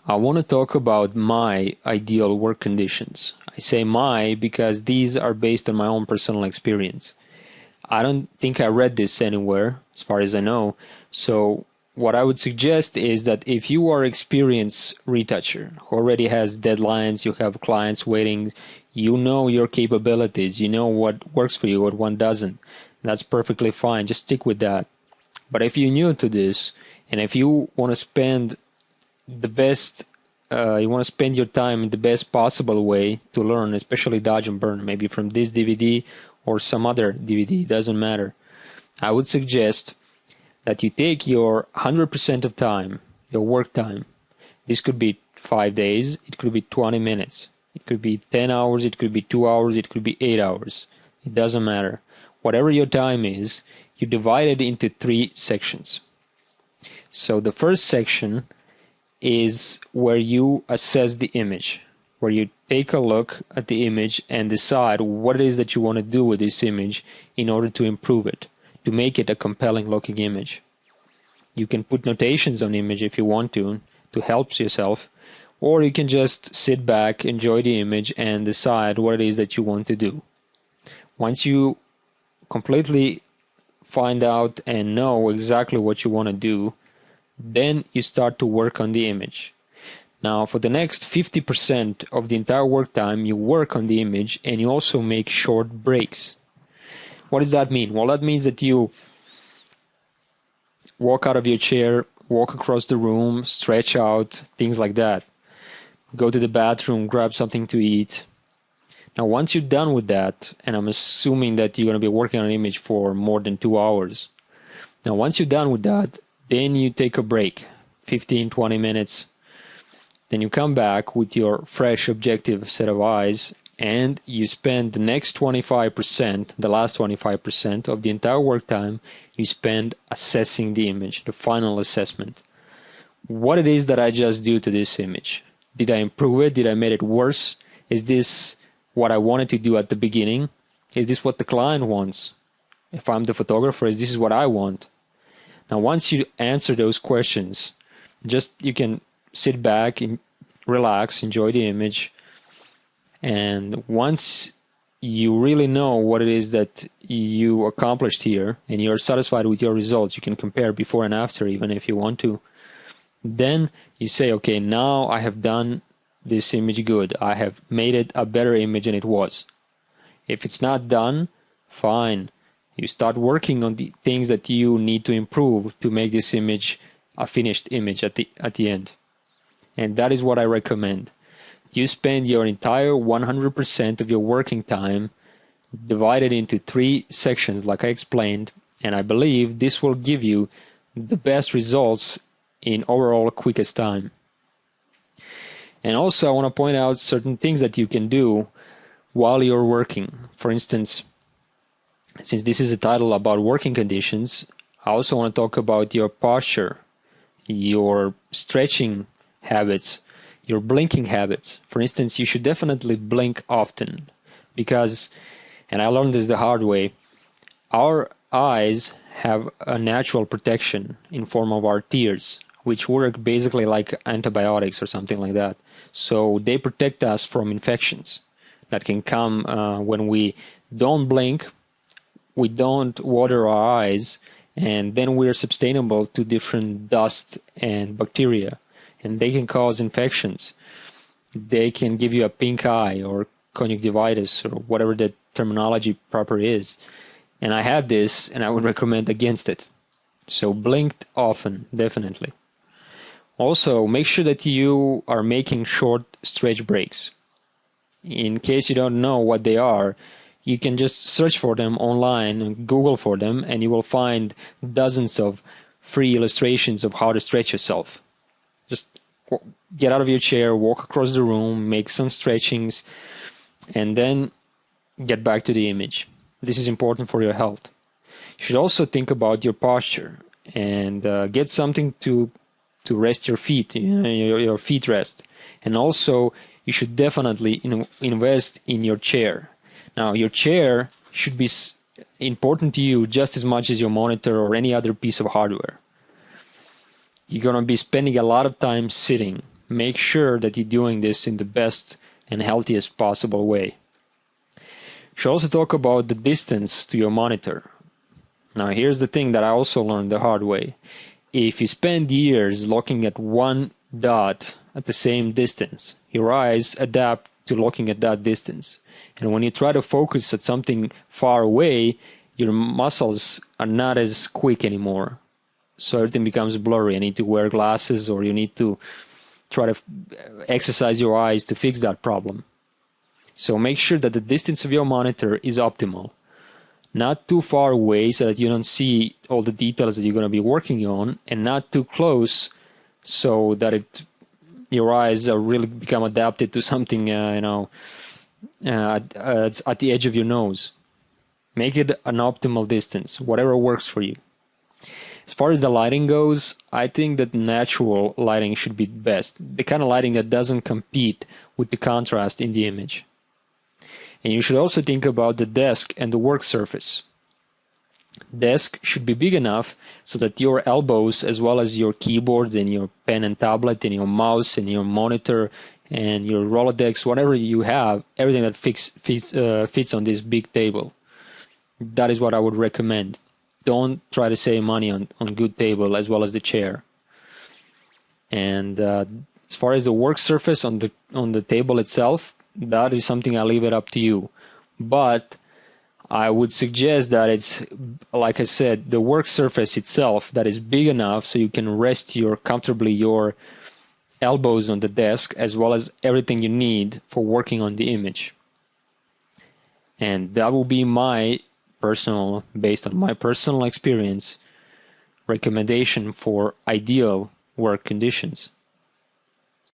I want to talk about my ideal work conditions. I say my because these are based on my own personal experience. I don't think I read this anywhere, as far as I know. So what I would suggest is that if you are an experienced retoucher who already has deadlines, you have clients waiting, you know your capabilities, you know what works for you, what one doesn't. That's perfectly fine. Just stick with that. But if you're new to this, and if you want to spend you want to spend your time in the best possible way to learn, especially dodge and burn, maybe from this DVD or some other DVD, doesn't matter. I would suggest that you take your 100% of time, your work time. This could be 5 days, it could be 20 minutes, it could be 10 hours, it could be 2 hours, it could be 8 hours. It doesn't matter. Whatever your time is, you divide it into 3 sections. So the first section is where you assess the image, where you take a look at the image and decide what it is that you want to do with this image in order to improve it, to make it a compelling looking image. You can put notations on the image if you want to help yourself, or you can just sit back, enjoy the image, and decide what it is that you want to do. Once you completely find out and know exactly what you want to do, then you start to work on the image. Now, for the next 50% of the entire work time, you work on the image and you also make short breaks. What does that mean? Well, that means that you walk out of your chair, walk across the room, stretch out, things like that. Go to the bathroom, grab something to eat. Now, once you're done with that, and I'm assuming that you're going to be working on an image for more than 2 hours. Now, once you're done with that, then you take a break, 15-20 minutes. Then you come back with your fresh objective set of eyes and you spend the next 25%, the last 25% of the entire work time, you spend assessing the image, the final assessment. What it is that I just do to this image? Did I improve it? Did I make it worse? Is this what I wanted to do at the beginning? Is this what the client wants? If I'm the photographer, this is what I want. Now, once you answer those questions, you can sit back and relax, enjoy the image. And once you really know what it is that you accomplished here and you're satisfied with your results, you can compare before and after even if you want to. Then you say, okay, now I have done this image good. I have made it a better image than it was. If it's not done, fine. You start working on the things that you need to improve to make this image a finished image at the end. And that is what I recommend. You spend your entire 100% of your working time divided into 3 sections like I explained, and I believe this will give you the best results in overall quickest time. And also I want to point out certain things that you can do while you're working. For instance, since this is a title about working conditions, I also want to talk about your posture, your stretching habits, your blinking habits. For instance, you should definitely blink often because, and I learned this the hard way, our eyes have a natural protection in form of our tears, which work basically like antibiotics or something like that. So they protect us from infections that can come when we don't blink, we don't water our eyes, and then we're susceptible to different dust and bacteria, and they can cause infections. They can give you a pink eye or conjunctivitis or whatever the terminology proper is. And I had this and I would recommend against it. So blink often, definitely. Also, make sure that you are making short stretch breaks. In case you don't know what they are, you can just search for them online and Google for them, and you will find dozens of free illustrations of how to stretch yourself. Just get out of your chair, walk across the room, make some stretchings, and then get back to the image. This is important for your health. You should also think about your posture and get something to rest your feet, your feet rest. And also, you should definitely invest in your chair. Now, your chair should be important to you just as much as your monitor or any other piece of hardware. You're going to be spending a lot of time sitting. make sure that you're doing this in the best and healthiest possible way. You should also talk about the distance to your monitor. Now here's the thing that I also learned the hard way. If you spend years looking at one dot at the same distance, your eyes adapt to looking at that distance. And when you try to focus at something far away, your muscles are not as quick anymore. So everything becomes blurry. You need to wear glasses, or you need to try to exercise your eyes to fix that problem. So make sure that the distance of your monitor is optimal. Not too far away so that you don't see all the details that you're going to be working on, and not too close so that your eyes are really become adapted to something at the edge of your nose. Make it an optimal distance, whatever works for you. As far as the lighting goes, I think that natural lighting should be best. The kind of lighting that doesn't compete with the contrast in the image. And you should also think about the desk and the work surface. Desk should be big enough so that your elbows, as well as your keyboard and your pen and tablet and your mouse and your monitor and your Rolodex, whatever you have, everything that fits on this big table. That is what I would recommend. Don't try to save money on good table as well as the chair. And as far as the work surface on the table itself, that is something I leave it up to you. But I would suggest that it's, like I said, the work surface itself that is big enough so you can rest comfortably your elbows on the desk, as well as everything you need for working on the image. And that will be based on my personal experience, recommendation for ideal work conditions.